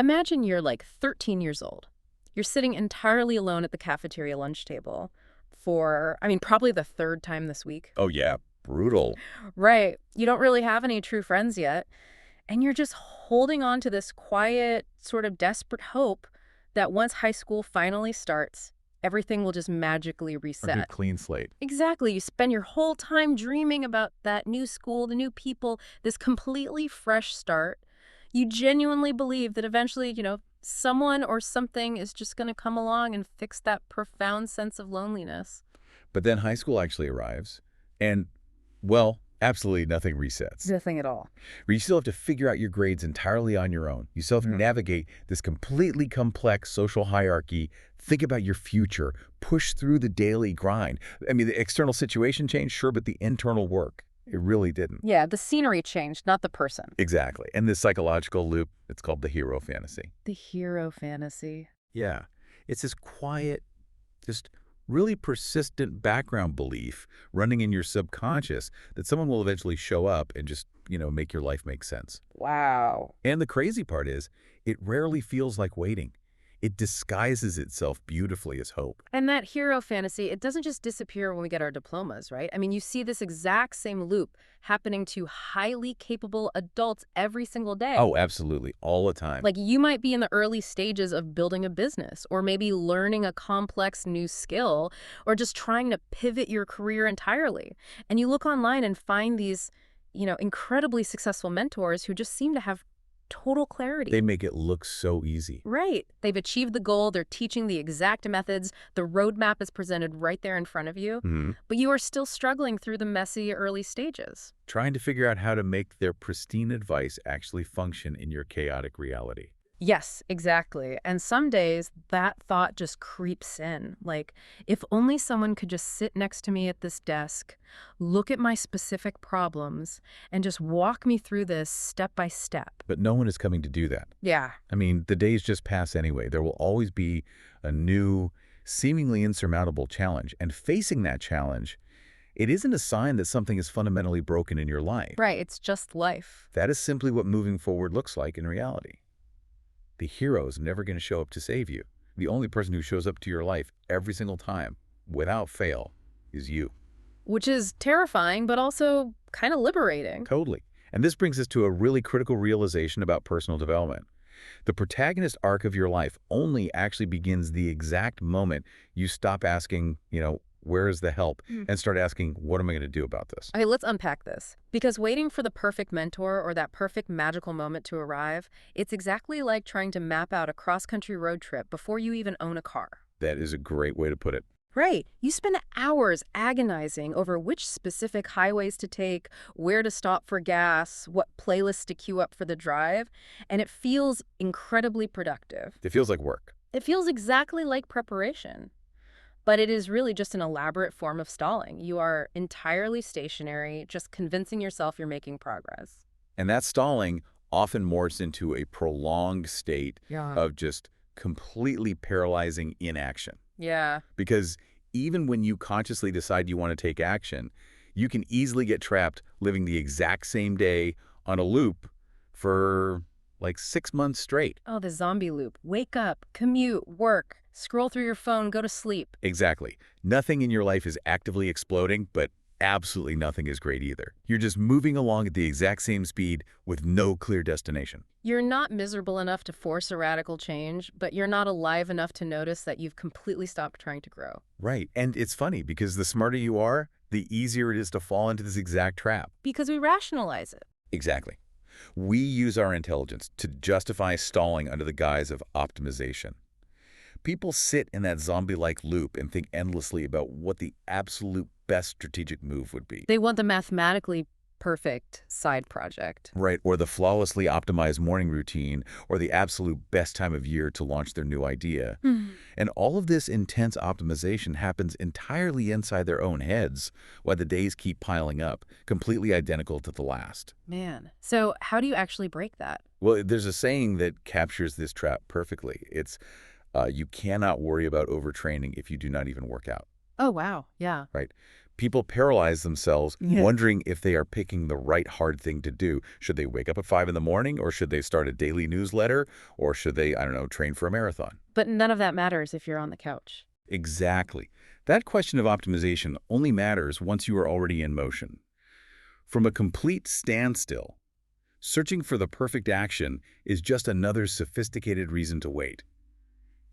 Imagine you're like 13 years old. You're sitting entirely alone at the cafeteria lunch table for, probably the third time this week. Oh, yeah. Brutal. Right. You don't really have any true friends yet. And you're just holding on to this quiet, sort of desperate hope that once high school finally starts, everything will just magically Like a reset. clean slate. Exactly. You spend your whole time dreaming about that new school, the new people, this completely fresh start. You genuinely believe that eventually, someone or something is just going to come along and fix that profound sense of loneliness. But then high school actually arrives, and, well, absolutely nothing resets. Nothing at all. Where you still have to figure out your grades entirely on your own. You still have to navigate this completely complex social hierarchy, think about your future, push through the daily grind. I mean, the external situation changed, sure, but the internal work, it really didn't. Yeah, the scenery changed, not the person. Exactly. And this psychological loop, it's called the hero fantasy. The hero fantasy. Yeah. It's this quiet, just really persistent background belief running in your subconscious that someone will eventually show up and just, make your life make sense. Wow. And the crazy part is, it rarely feels like waiting. It disguises itself beautifully as hope. And that hero fantasy, it doesn't just disappear when we get our diplomas, right? You see this exact same loop happening to highly capable adults every single day. Oh, absolutely. All the time. Like you might be in the early stages of building a business or maybe learning a complex new skill or just trying to pivot your career entirely. And you look online and find these, incredibly successful mentors who just seem to have total clarity. They make it look so easy. Right. They've achieved the goal. They're teaching the exact methods. The roadmap is presented right there in front of you. But you are still struggling through the messy early stages. Trying to figure out how to make their pristine advice actually function in your chaotic reality. Yes, exactly. And some days that thought just creeps in. Like, if only someone could just sit next to me at this desk, look at my specific problems, and just walk me through this step by step. But no one is coming to do that. Yeah. I mean, the days just pass anyway. There will always be a new, seemingly insurmountable challenge. And facing that challenge, it isn't a sign that something is fundamentally broken in your life. Right. It's just life. That is simply what moving forward looks like in reality. The hero is never going to show up to save you. The only person who shows up to your life every single time, without fail, is you. Which is terrifying, but also kind of liberating. Totally. And this brings us to a really critical realization about personal development. The protagonist arc of your life only actually begins the exact moment you stop asking, where is the help, and start asking, what am I going to do about this? Okay, let's unpack this. Because waiting for the perfect mentor or that perfect magical moment to arrive, it's exactly like trying to map out a cross-country road trip before you even own a car. That is a great way to put it. Right. You spend hours agonizing over which specific highways to take, where to stop for gas, what playlists to queue up for the drive, and it feels incredibly productive. It feels like work. It feels exactly like preparation. But it is really just an elaborate form of stalling. You are entirely stationary, just convincing yourself you're making progress. And that stalling often morphs into a prolonged state of just completely paralyzing inaction. Yeah. Because even when you consciously decide you want to take action, you can easily get trapped living the exact same day on a loop for like 6 months straight. Oh, the zombie loop. Wake up, commute, work, scroll through your phone, go to sleep. Exactly. Nothing in your life is actively exploding, but absolutely nothing is great either. You're just moving along at the exact same speed with no clear destination. You're not miserable enough to force a radical change, but you're not alive enough to notice that you've completely stopped trying to grow. Right. And it's funny because the smarter you are, the easier it is to fall into this exact trap. Because we rationalize it. Exactly. We use our intelligence to justify stalling under the guise of optimization. People sit in that zombie-like loop and think endlessly about what the absolute best strategic move would be. They want the mathematically perfect side project. Right, or the flawlessly optimized morning routine, or the absolute best time of year to launch their new idea. And all of this intense optimization happens entirely inside their own heads, while the days keep piling up, completely identical to the last. Man. So how do you actually break that? Well, there's a saying that captures this trap perfectly. It's, you cannot worry about overtraining if you do not even work out. Oh, wow. Yeah. Right? People paralyze themselves Yeah. wondering if they are picking the right hard thing to do. Should they wake up at 5 in the morning, or should they start a daily newsletter, or should they, I don't know, train for a marathon? But none of that matters if you're on the couch. Exactly. That question of optimization only matters once you are already in motion. From a complete standstill, searching for the perfect action is just another sophisticated reason to wait.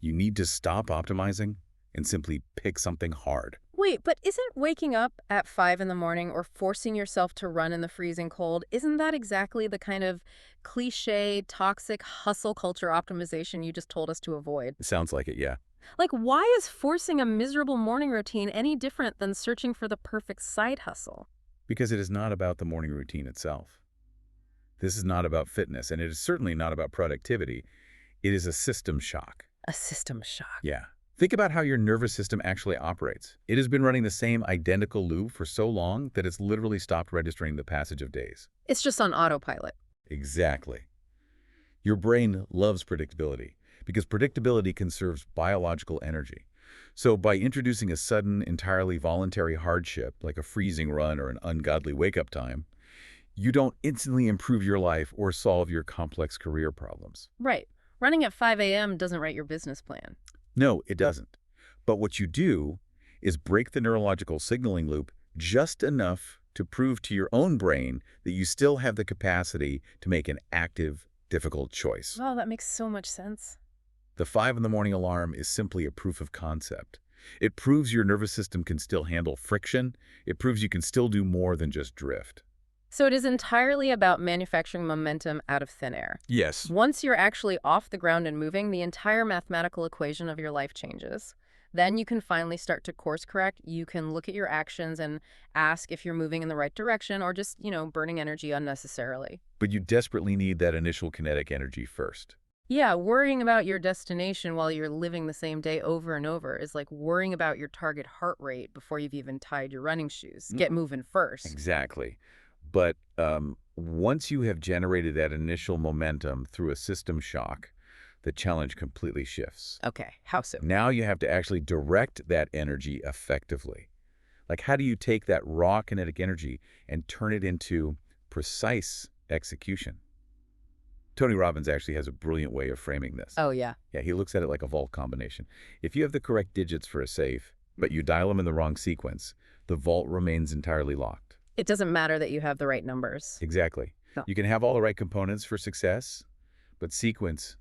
You need to stop optimizing and simply pick something hard. Wait, but isn't waking up at 5 in the morning or forcing yourself to run in the freezing cold, isn't that exactly the kind of cliche, toxic hustle culture optimization you just told us to avoid? It sounds like it, yeah. Like, why is forcing a miserable morning routine any different than searching for the perfect side hustle? Because it is not about the morning routine itself. This is not about fitness, and it is certainly not about productivity. It is a system shock. A system shock. Yeah. Think about how your nervous system actually operates. It has been running the same identical loop for so long that it's literally stopped registering the passage of days. It's just on autopilot. Exactly. Your brain loves predictability because predictability conserves biological energy. So by introducing a sudden, entirely voluntary hardship, like a freezing run or an ungodly wake-up time, you don't instantly improve your life or solve your complex career problems. Right. Running at 5 a.m. doesn't write your business plan. No, it doesn't. But what you do is break the neurological signaling loop just enough to prove to your own brain that you still have the capacity to make an active, difficult choice. Wow, that makes so much sense. The 5 in the morning alarm is simply a proof of concept. It proves your nervous system can still handle friction. It proves you can still do more than just drift. So it is entirely about manufacturing momentum out of thin air. Yes. Once you're actually off the ground and moving, the entire mathematical equation of your life changes. Then you can finally start to course correct. You can look at your actions and ask if you're moving in the right direction or just, burning energy unnecessarily. But you desperately need that initial kinetic energy first. Yeah, worrying about your destination while you're living the same day over and over is like worrying about your target heart rate before you've even tied your running shoes. Get moving first. Exactly. But once you have generated that initial momentum through a system shock, the challenge completely shifts. Okay, how so? Now you have to actually direct that energy effectively. Like, how do you take that raw kinetic energy and turn it into precise execution? Tony Robbins actually has a brilliant way of framing this. Oh, yeah. Yeah, he looks at it like a vault combination. If you have the correct digits for a safe, but you dial them in the wrong sequence, the vault remains entirely locked. It doesn't matter that you have the right numbers. Exactly. No. You can have all the right components for success, but sequence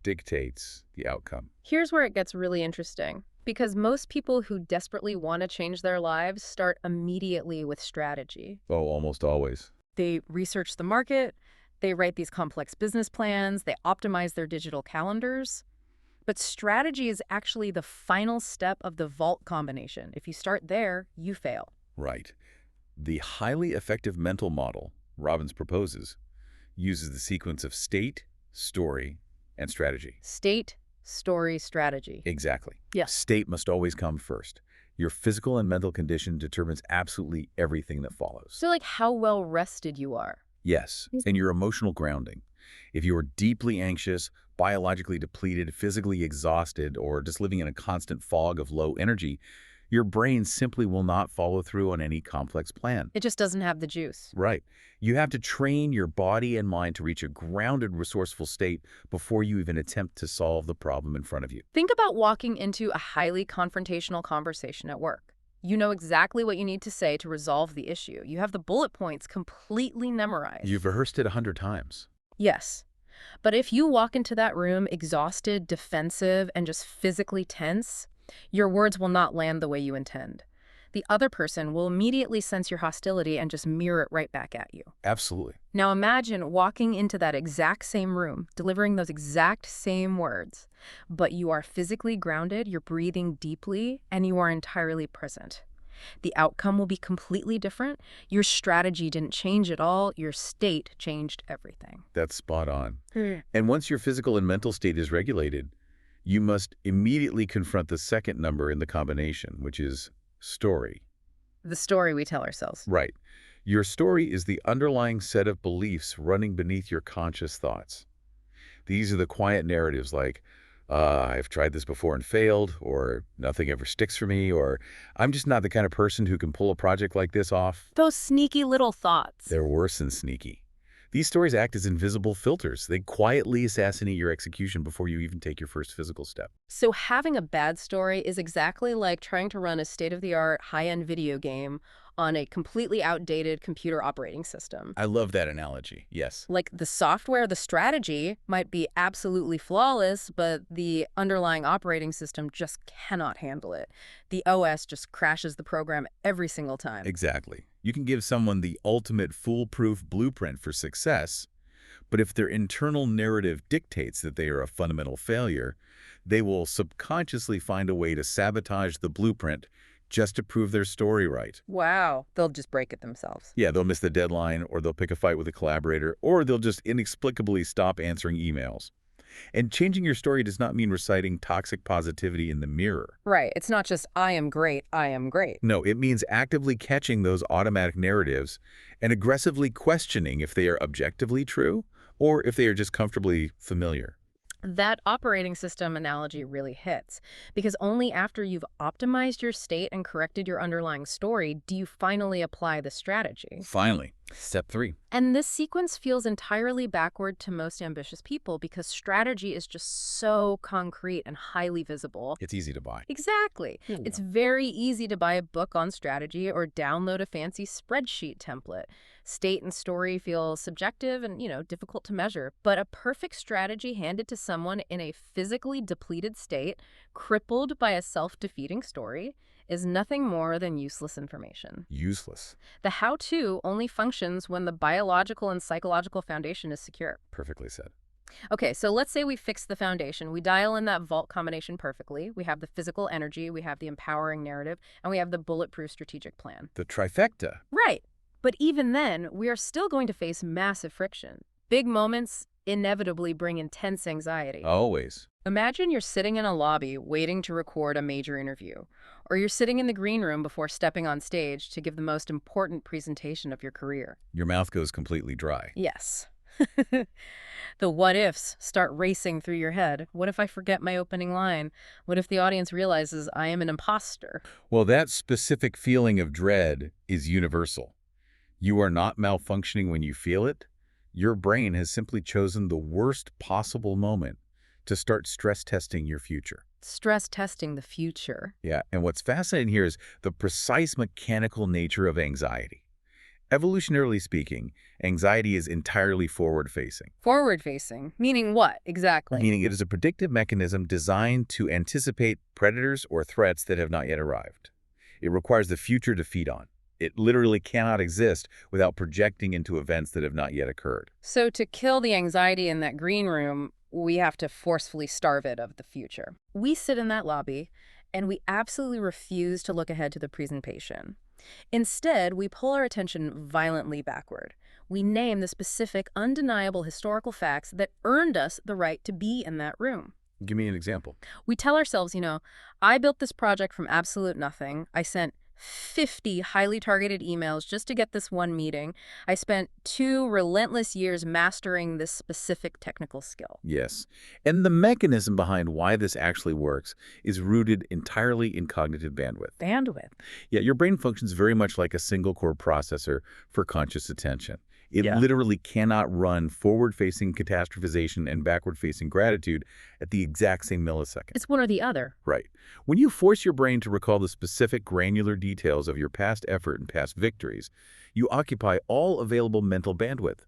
dictates the outcome. Here's where it gets really interesting. Because most people who desperately want to change their lives start immediately with strategy. Oh, almost always. They research the market, they write these complex business plans, they optimize their digital calendars. But strategy is actually the final step of the vault combination. If you start there, you fail. Right. The highly effective mental model Robbins proposes uses the sequence of state, story, and strategy. State, story, strategy. Exactly. Yes. State must always come first. Your physical and mental condition determines absolutely everything that follows. So like how well rested you are. Yes, and your emotional grounding. If you are deeply anxious, biologically depleted, physically exhausted, or just living in a constant fog of low energy, your brain simply will not follow through on any complex plan. It just doesn't have the juice. Right. You have to train your body and mind to reach a grounded, resourceful state before you even attempt to solve the problem in front of you. Think about walking into a highly confrontational conversation at work. You know exactly what you need to say to resolve the issue. You have the bullet points completely memorized. You've rehearsed it 100 times. Yes. But if you walk into that room exhausted, defensive, and just physically tense, your words will not land the way you intend. The other person will immediately sense your hostility and just mirror it right back at you. Absolutely. Now imagine walking into that exact same room, delivering those exact same words, but you are physically grounded, you're breathing deeply, and you are entirely present. The outcome will be completely different. Your strategy didn't change at all. Your state changed everything. That's spot on. And once your physical and mental state is regulated, you must immediately confront the second number in the combination, which is story. The story we tell ourselves. Right. Your story is the underlying set of beliefs running beneath your conscious thoughts. These are the quiet narratives like, I've tried this before and failed, or nothing ever sticks for me, or I'm just not the kind of person who can pull a project like this off. Those sneaky little thoughts. They're worse than sneaky. These stories act as invisible filters. They quietly assassinate your execution before you even take your first physical step. So having a bad story is exactly like trying to run a state-of-the-art high-end video game on a completely outdated computer operating system. I love that analogy. Yes. Like the software, the strategy might be absolutely flawless, but the underlying operating system just cannot handle it. The OS just crashes the program every single time. Exactly. You can give someone the ultimate foolproof blueprint for success, but if their internal narrative dictates that they are a fundamental failure, they will subconsciously find a way to sabotage the blueprint just to prove their story right. Wow. They'll just break it themselves. Yeah, they'll miss the deadline, or they'll pick a fight with a collaborator, or they'll just inexplicably stop answering emails. And changing your story does not mean reciting toxic positivity in the mirror. Right. It's not just, I am great, I am great. No, it means actively catching those automatic narratives and aggressively questioning if they are objectively true or if they are just comfortably familiar. That operating system analogy really hits, because only after you've optimized your state and corrected your underlying story do you finally apply the strategy. Finally, step 3. And this sequence feels entirely backward to most ambitious people because strategy is just so concrete and highly visible. It's easy to buy. Exactly. It's very easy to buy a book on strategy or download a fancy spreadsheet template. State and story feel subjective and, difficult to measure. But a perfect strategy handed to someone in a physically depleted state, crippled by a self-defeating story, is nothing more than useless information. Useless. The how-to only functions when the biological and psychological foundation is secure. Perfectly said. Okay, so let's say we fix the foundation. We dial in that vault combination perfectly. We have the physical energy, we have the empowering narrative, and we have the bulletproof strategic plan. The trifecta. Right. But even then, we are still going to face massive friction. Big moments inevitably bring intense anxiety. Always. Imagine you're sitting in a lobby waiting to record a major interview, or you're sitting in the green room before stepping on stage to give the most important presentation of your career. Your mouth goes completely dry. Yes. The what-ifs start racing through your head. What if I forget my opening line? What if the audience realizes I am an imposter? Well, that specific feeling of dread is universal. You are not malfunctioning when you feel it. Your brain has simply chosen the worst possible moment to start stress testing your future. Stress testing the future. Yeah, and what's fascinating here is the precise mechanical nature of anxiety. Evolutionarily speaking, anxiety is entirely forward-facing. Forward-facing? Meaning what, exactly? Meaning it is a predictive mechanism designed to anticipate predators or threats that have not yet arrived. It requires the future to feed on. It literally cannot exist without projecting into events that have not yet occurred. So to kill the anxiety in that green room, we have to forcefully starve it of the future. We sit in that lobby, and we absolutely refuse to look ahead to the presentation. Instead, we pull our attention violently backward. We name the specific, undeniable historical facts that earned us the right to be in that room. Give me an example. We tell ourselves, I built this project from absolute nothing. I sent 50 highly targeted emails just to get this one meeting. I spent 2 relentless years mastering this specific technical skill. Yes. And the mechanism behind why this actually works is rooted entirely in cognitive bandwidth. Bandwidth. Yeah, your brain functions very much like a single-core processor for conscious attention. It literally cannot run forward-facing catastrophization and backward-facing gratitude at the exact same millisecond. It's one or the other. Right. When you force your brain to recall the specific granular details of your past effort and past victories, you occupy all available mental bandwidth.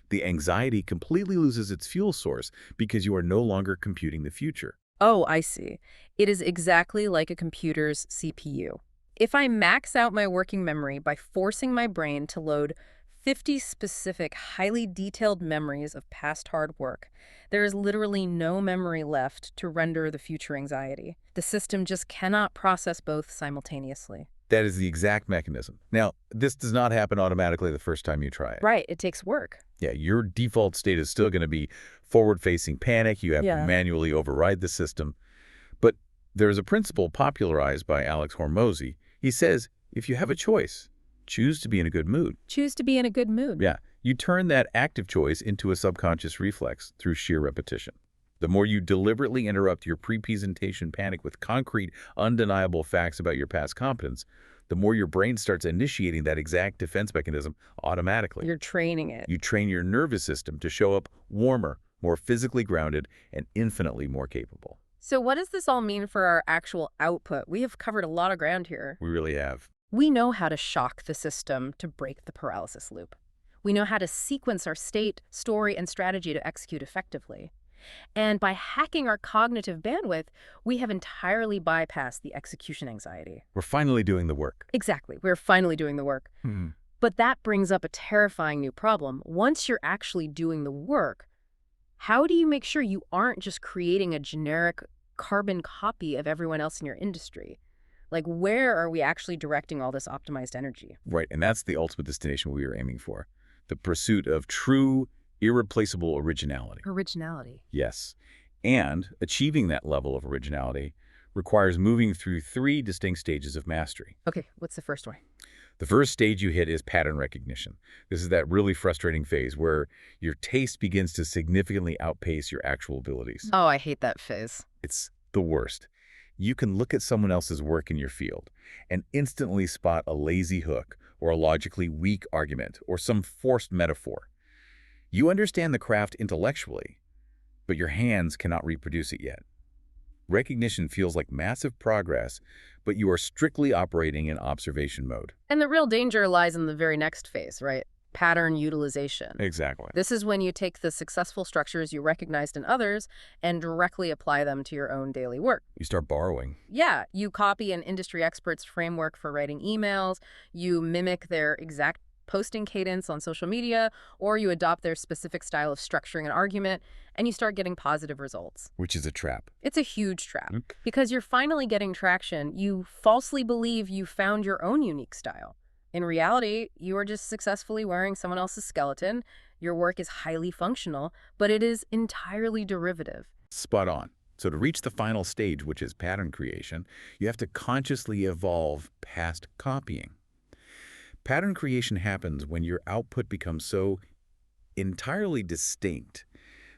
The anxiety completely loses its fuel source because you are no longer computing the future. Oh, I see. It is exactly like a computer's CPU. If I max out my working memory by forcing my brain to load 50 specific, highly detailed memories of past hard work, there is literally no memory left to render the future anxiety. The system just cannot process both simultaneously. That is the exact mechanism. Now, this does not happen automatically the first time you try it. Right, it takes work. Yeah, your default state is still going to be forward-facing panic. You have to manually override the system. But there is a principle popularized by Alex Hormozy. He says, if you have a choice, choose to be in a good mood. Choose to be in a good mood. Yeah, you turn that active choice into a subconscious reflex through sheer repetition. The more you deliberately interrupt your pre-presentation panic with concrete, undeniable facts about your past competence, the more your brain starts initiating that exact defense mechanism automatically. You're training it. You train your nervous system to show up warmer, more physically grounded, and infinitely more capable. So what does this all mean for our actual output? We have covered a lot of ground here. We really have. We know how to shock the system to break the paralysis loop. We know how to sequence our state, story, and strategy to execute effectively. And by hacking our cognitive bandwidth, we have entirely bypassed the execution anxiety. We're finally doing the work. Exactly. We're finally doing the work. But that brings up a terrifying new problem. Once you're actually doing the work, how do you make sure you aren't just creating a generic carbon copy of everyone else in your industry? Like, where are we actually directing all this optimized energy? Right, and that's the ultimate destination we are aiming for. The pursuit of true, irreplaceable originality. Originality. Yes. And achieving that level of originality requires moving through 3 distinct stages of mastery. Okay, what's the first one? The first stage you hit is pattern recognition. This is that really frustrating phase where your taste begins to significantly outpace your actual abilities. Oh, I hate that phase. It's the worst. You can look at someone else's work in your field and instantly spot a lazy hook or a logically weak argument or some forced metaphor. You understand the craft intellectually, but your hands cannot reproduce it yet. Recognition feels like massive progress, but you are strictly operating in observation mode. And the real danger lies in the very next phase, right? Pattern utilization. Exactly. This is when you take the successful structures you recognized in others and directly apply them to your own daily work. You start borrowing. Yeah, you copy an industry expert's framework for writing emails, you mimic their exact posting cadence on social media, or you adopt their specific style of structuring an argument, and you start getting positive results. Which is a trap. It's a huge trap. Because you're finally getting traction, you falsely believe you found your own unique style. In reality, you are just successfully wearing someone else's skeleton. Your work is highly functional, but it is entirely derivative. Spot on. So to reach the final stage, which is pattern creation, you have to consciously evolve past copying. Pattern creation happens when your output becomes so entirely distinct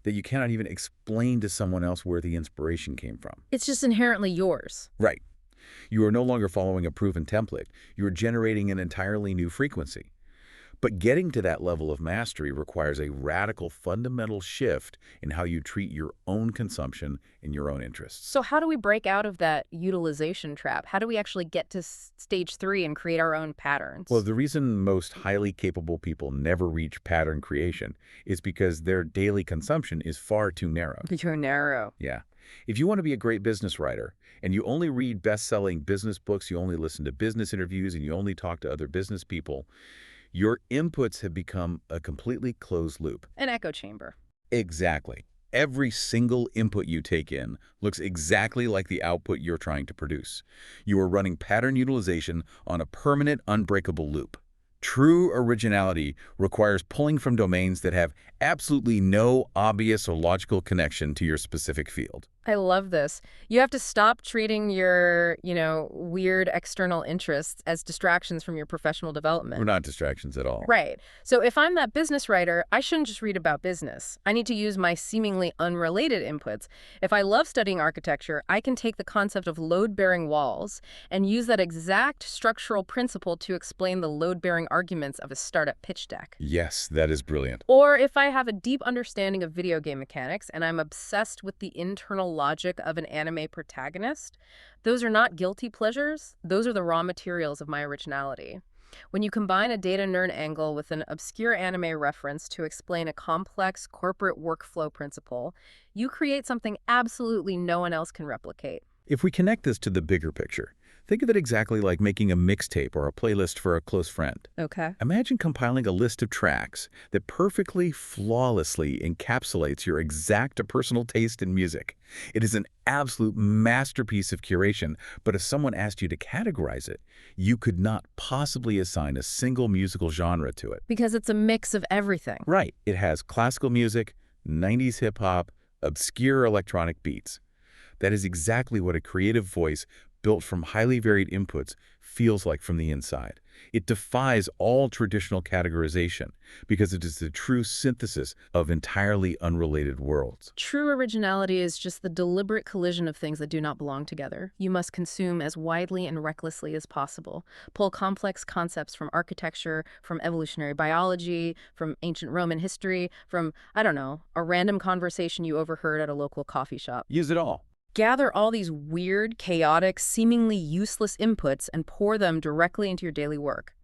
that you cannot even explain to someone else where the inspiration came from. It's just inherently yours. Right. You are no longer following a proven template. You are generating an entirely new frequency. But getting to that level of mastery requires a radical, fundamental shift in how you treat your own consumption and your own interests. So how do we break out of that utilization trap? How do we actually get to stage 3 and create our own patterns? Well, the reason most highly capable people never reach pattern creation is because their daily consumption is far too narrow. Too narrow. Yeah. If you want to be a great business writer and you only read best-selling business books, you only listen to business interviews, and you only talk to other business people, your inputs have become a completely closed loop. An echo chamber. Exactly. Every single input you take in looks exactly like the output you're trying to produce. You are running pattern utilization on a permanent, unbreakable loop. True originality requires pulling from domains that have absolutely no obvious or logical connection to your specific field. I love this. You have to stop treating your, weird external interests as distractions from your professional development. We're not distractions at all. Right. So if I'm that business writer, I shouldn't just read about business. I need to use my seemingly unrelated inputs. If I love studying architecture, I can take the concept of load-bearing walls and use that exact structural principle to explain the load-bearing arguments of a startup pitch deck. Yes, that is brilliant. Or if I have a deep understanding of video game mechanics and I'm obsessed with the internal logic of an anime protagonist, those are not guilty pleasures. Those are the raw materials of my originality. When you combine a data nerd angle with an obscure anime reference to explain a complex corporate workflow principle, you create something absolutely no one else can replicate. If we connect this to the bigger picture, think of it exactly like making a mixtape or a playlist for a close friend. Okay. Imagine compiling a list of tracks that perfectly, flawlessly encapsulates your exact personal taste in music. It is an absolute masterpiece of curation, but if someone asked you to categorize it, you could not possibly assign a single musical genre to it. Because it's a mix of everything. Right. It has classical music, 90s hip-hop, obscure electronic beats. That is exactly what a creative voice built from highly varied inputs feels like from the inside. It defies all traditional categorization because it is the true synthesis of entirely unrelated worlds. True originality is just the deliberate collision of things that do not belong together. You must consume as widely and recklessly as possible. Pull complex concepts from architecture, from evolutionary biology, from ancient Roman history, from, I don't know, a random conversation you overheard at a local coffee shop. Use it all. Gather all these weird, chaotic, seemingly useless inputs and pour them directly into your daily work.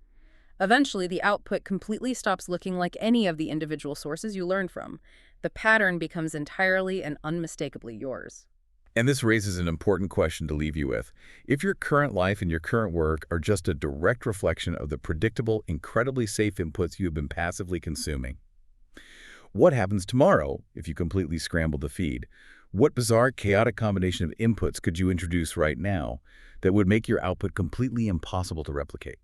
Eventually, the output completely stops looking like any of the individual sources you learned from. The pattern becomes entirely and unmistakably yours. And this raises an important question to leave you with. If your current life and your current work are just a direct reflection of the predictable, incredibly safe inputs you have been passively consuming, what happens tomorrow if you completely scramble the feed? What bizarre, chaotic combination of inputs could you introduce right now that would make your output completely impossible to replicate?